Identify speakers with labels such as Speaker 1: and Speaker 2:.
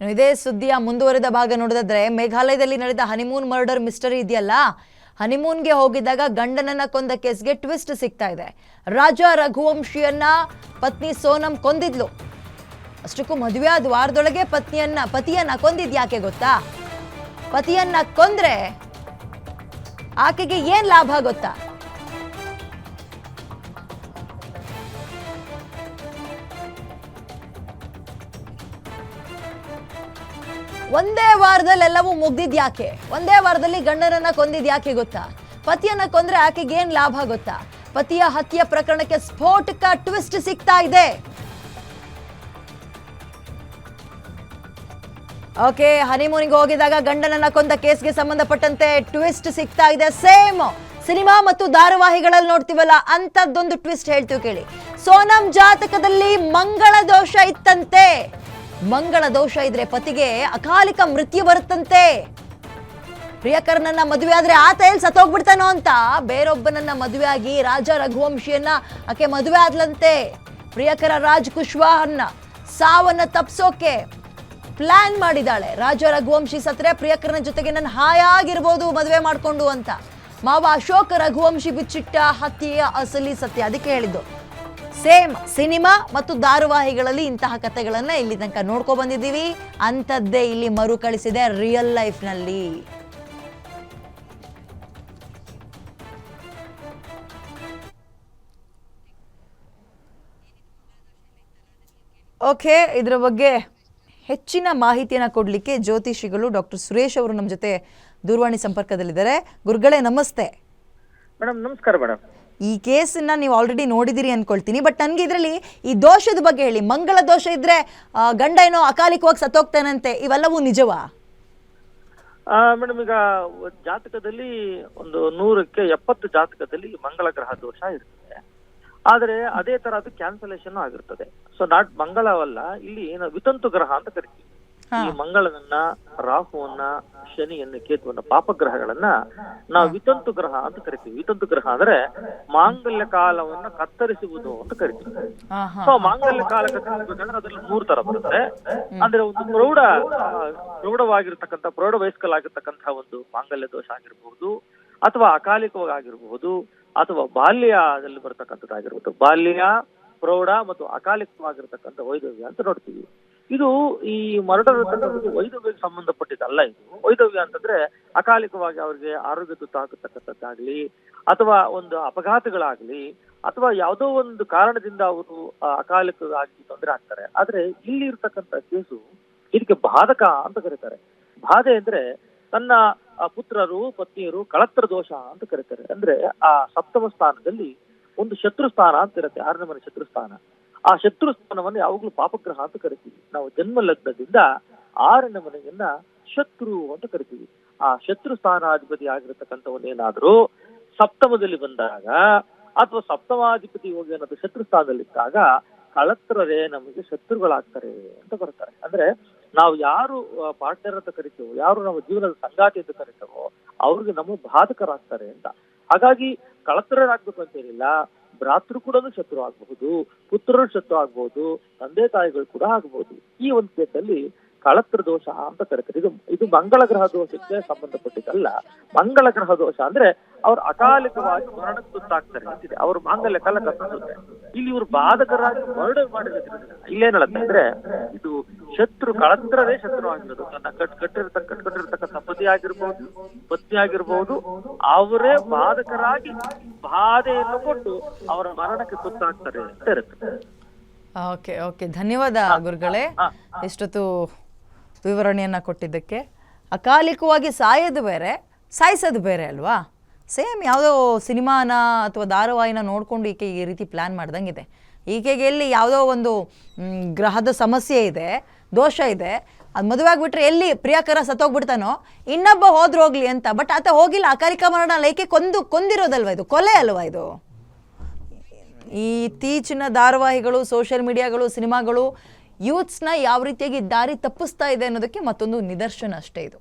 Speaker 1: ಇದೇ ಸುದ್ದಿಯ ಮುಂದುವರಿದ ಭಾಗ ನೋಡಿದ್ರೆ ಮೇಘಾಲಯದಲ್ಲಿ ನಡೆದ ಹನಿಮೂನ್ ಮರ್ಡರ್ ಮಿಸ್ಟರಿ ಇದೆಯಲ್ಲ, ಹನಿಮೂನ್ಗೆ ಹೋಗಿದ್ದಾಗ ಗಂಡನನ್ನ ಕೊಂದ ಕೇಸ್ಗೆ ಟ್ವಿಸ್ಟ್ ಸಿಗ್ತಾ ಇದೆ. ರಾಜಾ ರಘುವಂಶಿಯನ್ನ ಪತ್ನಿ ಸೋನಂ ಕೊಂದಿದ್ಲು. ಅಷ್ಟಕ್ಕೂ ಮದುವೆ ಆದ ವಾರದೊಳಗೆ ಪತಿಯನ್ನ ಕೊಂದಿದ್ಯಾಕೆ ಗೊತ್ತಾ? ಪತಿಯನ್ನ ಕೊಂದ್ರೆ ಆಕೆಗೆ ಏನ್ ಲಾಭ ಗೊತ್ತಾ? ಒಂದೇ ವಾರದಲ್ಲಿ ಎಲ್ಲವೂ ಮುಗ್ದಿದ್ಯಾಕೆ? ಒಂದೇ ವಾರದಲ್ಲಿ ಗಂಡನನ್ನ ಕೊಂದಿದ್ಯಾಕೆ ಗೊತ್ತಾ? ಪತಿಯನ್ನ ಕೊಂದ್ರೆ ಆಕೆಗೆ ಏನ್ ಲಾಭ ಗೊತ್ತಾ? ಪತಿಯ ಹತ್ಯೆ ಪ್ರಕರಣಕ್ಕೆ ಸ್ಫೋಟಕ ಟ್ವಿಸ್ಟ್ ಸಿಗ್ತಾ ಇದೆ. ಓಕೆ, ಹನಿಮೂನಿಗೆ ಹೋಗಿದಾಗ ಗಂಡನನ್ನ ಕೊಂದ ಕೇಸ್ಗೆ ಸಂಬಂಧಪಟ್ಟಂತೆ ಟ್ವಿಸ್ಟ್ ಸಿಗ್ತಾ ಇದೆ. ಸೇಮ್ ಸಿನಿಮಾ ಮತ್ತು ಧಾರಾವಾಹಿಗಳಲ್ಲಿ ನೋಡ್ತೀವಲ್ಲ, ಅಂತದ್ದೊಂದು ಟ್ವಿಸ್ಟ್ ಹೇಳ್ತೀವಿ ಕೇಳಿ. ಸೋನಂ ಜಾತಕದಲ್ಲಿ ಮಂಗಳ ದೋಷ ಇತ್ತಂತೆ. ಮಂಗಳ ದೋಷ ಇದ್ರೆ ಪತಿಗೆ ಅಕಾಲಿಕ ಮೃತ್ಯು ಬರುತ್ತಂತೆ. ಪ್ರಿಯಕರನನ್ನ ಮದುವೆ ಆದ್ರೆ ಆತ ಎಲ್ಲಿ ಸತ್ತೋಗ್ಬಿಡ್ತಾನೋ ಅಂತ ಬೇರೊಬ್ಬನನ್ನ ಮದುವೆ ಆಗಿ ರಾಜಾ ರಘುವಂಶಿಯನ್ನ ಆಕೆ ಮದುವೆ ಆದ್ಲಂತೆ. ಪ್ರಿಯಕರ ರಾಜ್ ಕುಶ್ವಾಹನ್ನ ಸಾವನ್ನ ತಪ್ಸೋಕೆ ಪ್ಲಾನ್ ಮಾಡಿದಾಳೆ. ರಾಜಾ ರಘುವಂಶಿ ಸತ್ರೆ ಪ್ರಿಯಕರನ ಜೊತೆಗೆ ನಾನು ಹಾಯಾಗಿರ್ಬೋದು ಮದುವೆ ಮಾಡ್ಕೊಂಡು ಅಂತ. ಮಾವ ಅಶೋಕ್ ರಘುವಂಶಿ ಬಿಚ್ಚಿಟ್ಟ ಹತ್ಯೆಯ ಅಸಲಿ ಸತ್ಯ. ಅದಕ್ಕೆ ಹೇಳಿದ್ದು ಸೇಮ್ ಸಿನಿಮಾ ಮತ್ತು ಧಾರಾವಾಹಿಗಳಲ್ಲಿ ಇಂತಹ ಕಥೆಗಳನ್ನ ಇಲ್ಲಿ ತನಕ ನೋಡ್ಕೊ ಬಂದಿದ್ದೀವಿ. ಅಂಥದ್ದೇ ಇಲ್ಲಿ ಮರುಕಳಿಸಿದೆ ರಿಯಲ್ ಲೈಫ್ ನಲ್ಲಿ. ಓಕೆ, ಇದರ ಬಗ್ಗೆ ಹೆಚ್ಚಿನ ಮಾಹಿತಿಯನ್ನು ಕೊಡಲಿಕ್ಕೆ ಜ್ಯೋತಿಷಿಗಳು ಡಾಕ್ಟರ್ ಸುರೇಶ್ ಅವರು ನಮ್ಮ ಜೊತೆ ದೂರವಾಣಿ ಸಂಪರ್ಕದಲ್ಲಿದ್ದಾರೆ. ಗುರುಗಳೇ ನಮಸ್ತೆ.
Speaker 2: ಮೇಡಮ್ ನಮಸ್ಕಾರ ಮೇಡಮ್.
Speaker 1: ಈ ಕೇಸನ್ನ ನೀವು ಆಲ್ರೆಡಿ ನೋಡಿದಿರಿ ಅನ್ಕೊಳ್ತೀನಿ, ಬಟ್ ನನಗೆ ಇದರಲ್ಲಿ ಈ ದೋಷದ ಬಗ್ಗೆ ಹೇಳಿ. ಮಂಗಳ ದೋಷ ಇದ್ರೆ ಗಂಡ ಏನೋ ಅಕಾಲಿಕವಾಗಿ ಸತ್ತೋಗ್ತಾನಂತೆ, ಇವೆಲ್ಲವೂ ನಿಜವಾ?
Speaker 2: ಮೇಡಮ್, ಈಗ ಜಾತಕದಲ್ಲಿ ಒಂದು 100ಕ್ಕೆ 70 ಜಾತಕದಲ್ಲಿ ಮಂಗಳ ಗ್ರಹ ದೋಷ ಇರ್ತದೆ. ಆದ್ರೆ ಅದೇ ತರ ಅದು ಕ್ಯಾನ್ಸಲೇಷನ್ ಆಗಿರ್ತದೆ. ಸೊ ನಾಟ್ ಮಂಗಳವಲ್ಲ, ಇಲ್ಲಿ ವಿತಂತು ಗ್ರಹ ಅಂತ ಕರಿತೀವಿ. ಈ ಮಂಗಳನನ್ನ, ರಾಹುವನ್ನ, ಶನಿಯನ್ನ, ಕೇತುವನ್ನ, ಪಾಪಗ್ರಹಗಳನ್ನ ನಾವು ವಿತಂತು ಗ್ರಹ ಅಂತ ಕರಿತೀವಿ. ವಿತಂತು ಗ್ರಹ ಅಂದ್ರೆ ಮಾಂಗಲ್ಯ ಕಾಲವನ್ನ ಕತ್ತರಿಸುವುದು ಅಂತ ಕರಿತೀವಿ. ಸೊ ಮಾಂಗಲ್ಯ ಕಾಲ ಕತ್ತರಿಸಬೇಕಂದ್ರೆ ಅದ್ರಲ್ಲಿ 3 ತರ ಬರುತ್ತೆ. ಅಂದ್ರೆ ಒಂದು ಪ್ರೌಢವಾಗಿರ್ತಕ್ಕಂಥ, ಪ್ರೌಢ ವಯಸ್ಕಲಾಗಿರ್ತಕ್ಕಂತಹ ಒಂದು ಮಾಂಗಲ್ಯ ದೋಷ ಆಗಿರ್ಬಹುದು, ಅಥವಾ ಅಕಾಲಿಕವಾಗಿ ಆಗಿರಬಹುದು, ಅಥವಾ ಬಾಲ್ಯದಲ್ಲಿ ಬರ್ತಕ್ಕಂಥದ್ದಾಗಿರ್ಬೋದು. ಬಾಲ್ಯ, ಪ್ರೌಢ ಮತ್ತು ಅಕಾಲಿಕವಾಗಿರ್ತಕ್ಕಂಥ ವೈಧವ್ಯ ಅಂತ ನೋಡ್ತೀವಿ. ಇದು ಈ ಮರ್ಡರ್ ವೈಧವ್ಯಕ್ಕೆ ಸಂಬಂಧಪಟ್ಟಿದ್ದಲ್ಲ. ಇದು ವೈಧವ್ಯ ಅಂತಂದ್ರೆ ಅಕಾಲಿಕವಾಗಿ ಅವ್ರಿಗೆ ಆರೋಗ್ಯ ತುತ್ತಾಗತಕ್ಕಂಥದ್ದಾಗ್ಲಿ, ಅಥವಾ ಒಂದು ಅಪಘಾತಗಳಾಗ್ಲಿ, ಅಥವಾ ಯಾವುದೋ ಒಂದು ಕಾರಣದಿಂದ ಅವರು ಅಕಾಲಿಕವಾಗಿ ತೊಂದರೆ ಆಗ್ತಾರೆ. ಆದ್ರೆ ಇಲ್ಲಿ ಇರ್ತಕ್ಕಂಥ ಕೇಸು ಇದಕ್ಕೆ ಬಾಧಕ ಅಂತ ಕರೀತಾರೆ. ಬಾಧೆ ಅಂದ್ರೆ ತನ್ನ ಪುತ್ರರು, ಪತ್ನಿಯರು ಕಳತ್ರ ದೋಷ ಅಂತ ಕರೀತಾರೆ. ಅಂದ್ರೆ ಆ ಸಪ್ತಮ ಸ್ಥಾನದಲ್ಲಿ ಒಂದು ಶತ್ರು ಸ್ಥಾನ ಅಂತ ಇರುತ್ತೆ, 6ನೇ ಮನೆ ಶತ್ರು ಸ್ಥಾನ. ಆ ಶತ್ರು ಸ್ಥಾನವನ್ನು ಯಾವಾಗ್ಲೂ ಪಾಪಗ್ರಹ ಅಂತ ಕರಿತೀವಿ. ನಾವು ಜನ್ಮ ಲಗ್ನದಿಂದ 6ನೇ ಮನೆಯನ್ನ ಶತ್ರು ಅಂತ ಕರಿತೀವಿ. ಆ ಶತ್ರು ಸ್ಥಾನಾಧಿಪತಿ ಆಗಿರತಕ್ಕಂಥವನ್ನೇನಾದ್ರೂ ಸಪ್ತಮದಲ್ಲಿ ಬಂದಾಗ, ಅಥವಾ ಸಪ್ತಮಾಧಿಪತಿ ಹೋಗಿ ಏನಾದ್ರು ಶತ್ರು ಸ್ಥಾನದಲ್ಲಿದ್ದಾಗ ಕಳತ್ರರೇ ನಮಗೆ ಶತ್ರುಗಳಾಗ್ತಾರೆ ಅಂತ ಬರ್ತಾರೆ. ಅಂದ್ರೆ ನಾವು ಯಾರು ಪಾರ್ಟ್ನರ್ ಅಂತ ಕರಿತೇವೋ, ಯಾರು ನಮ್ಮ ಜೀವನದ ಸಂಗಾತಿ ಅಂತ ಕರಿತೇವೋ, ಅವ್ರಿಗೆ ನಮಗೆ ಬಾಧಕರಾಗ್ತಾರೆ ಅಂತ. ಹಾಗಾಗಿ ಕಳತ್ರರಾಗ್ಬೇಕು ಅಂತೇನಿಲ್ಲ. ಭ್ರಾತೃ ಕೂಡ ಶತ್ರು ಆಗಬಹುದು, ಪುತ್ರರು ಶತ್ರು ಆಗ್ಬಹುದು, ತಂದೆ ತಾಯಿಗಳು ಕೂಡ ಆಗಬಹುದು. ಈ ಒಂದು ಕೇಸಲ್ಲಿ ಕಳತ್ರ ದೋಷ ಅಂತ ಕರೀತಾರೆ. ಇದು ಮಂಗಳ ಗ್ರಹ ದೋಷಕ್ಕೆ ಸಂಬಂಧಪಟ್ಟಿದ್ದಲ್ಲ. ಮಂಗಳ ಗ್ರಹ ದೋಷ ಅಂದ್ರೆ ಅವ್ರು ಅಕಾಲಿಕವಾಗಿ ಮರಣಕ್ಕೆ ತುತ್ತಾಗ್ತಾರೆ ಅಂತಿದೆ. ಅವ್ರ ಮಾಂಗಲ್ಯ ಕಾಲ ಕತ್ತರಿಸುತ್ತೆ. ಇಲ್ಲಿ ಇವ್ರು ಬಾಧಕರಾಗಿ ಮರ್ಡರ್ ಮಾಡಿರೋದ್ರಿಂದ ಇಲ್ಲೇನಂದ್ರೆ ಇದು ಶತ್ರು, ಕಳತ್ರರೇ ಶತ್ರು ಆಗಿರೋದು. ತನ್ನ ಕಟ್ಟಿರ್ತಕ್ಕಂಥ ಪತಿ ಆಗಿರ್ಬಹುದು, ಪತ್ನಿ ಆಗಿರ್ಬಹುದು, ಅವರೇ ಬಾಧಕರಾಗಿ ಬಾಧೆಯನ್ನು ಕೊಟ್ಟು ಅವರ ಮರಣಕ್ಕೆ ತುತ್ತಾಗ್ತಾರೆ ಅಂತ ಇರುತ್ತೆ.
Speaker 1: ಓಕೆ ಓಕೆ, ಧನ್ಯವಾದ ಗುರುಗಳೇ ಇಷ್ಟೊತ್ತು ವಿವರಣೆಯನ್ನ ಕೊಟ್ಟಿದ್ದಕ್ಕೆ. ಅಕಾಲಿಕವಾಗಿ ಸಾಯೋದು ಬೇರೆ, ಸಾಯಿಸೋದು ಬೇರೆ ಅಲ್ವಾ? ಸೇಮ್ ಯಾವುದೋ ಸಿನಿಮಾನ ಅಥವಾ ಧಾರಾವಾಹಿನ ನೋಡಿಕೊಂಡು ಈಕೆ ಈ ರೀತಿ ಪ್ಲ್ಯಾನ್ ಮಾಡ್ದಂಗಿದೆ. ಈಕೆಗೆ ಎಲ್ಲಿ ಯಾವುದೋ ಒಂದು ಗ್ರಹದ ಸಮಸ್ಯೆ ಇದೆ, ದೋಷ ಇದೆ, ಅದು ಮದುವೆ ಆಗಿಬಿಟ್ರೆ ಎಲ್ಲಿ ಪ್ರಿಯಕರ ಸತ್ತೋಗ್ಬಿಡ್ತಾನೋ ಇನ್ನೊಬ್ಬ ಹೋದ್ರೂ ಹೋಗ್ಲಿ ಅಂತ. ಬಟ್ ಆತ ಹೋಗಿಲ್ಲ, ಅಕಾಲಿಕ ಮರಣ ಅಲ್ಲ, ಈಕೆ ಕೊಂದಿರೋದಲ್ವ, ಇದು ಕೊಲೆ ಅಲ್ವಾ? ಇದು ಈ ಇತ್ತೀಚಿನ ಧಾರಾವಾಹಿಗಳು, ಸೋಷಿಯಲ್ ಮೀಡಿಯಾಗಳು, ಸಿನಿಮಾಗಳು ಯೂತ್ಸ್ನ ಯಾವ ರೀತಿಯಾಗಿ ದಾರಿ ತಪ್ಪಿಸ್ತಾ ಇದೆ ಅನ್ನೋದಕ್ಕೆ ಮತ್ತೊಂದು ನಿದರ್ಶನ ಅಷ್ಟೇ ಇದು.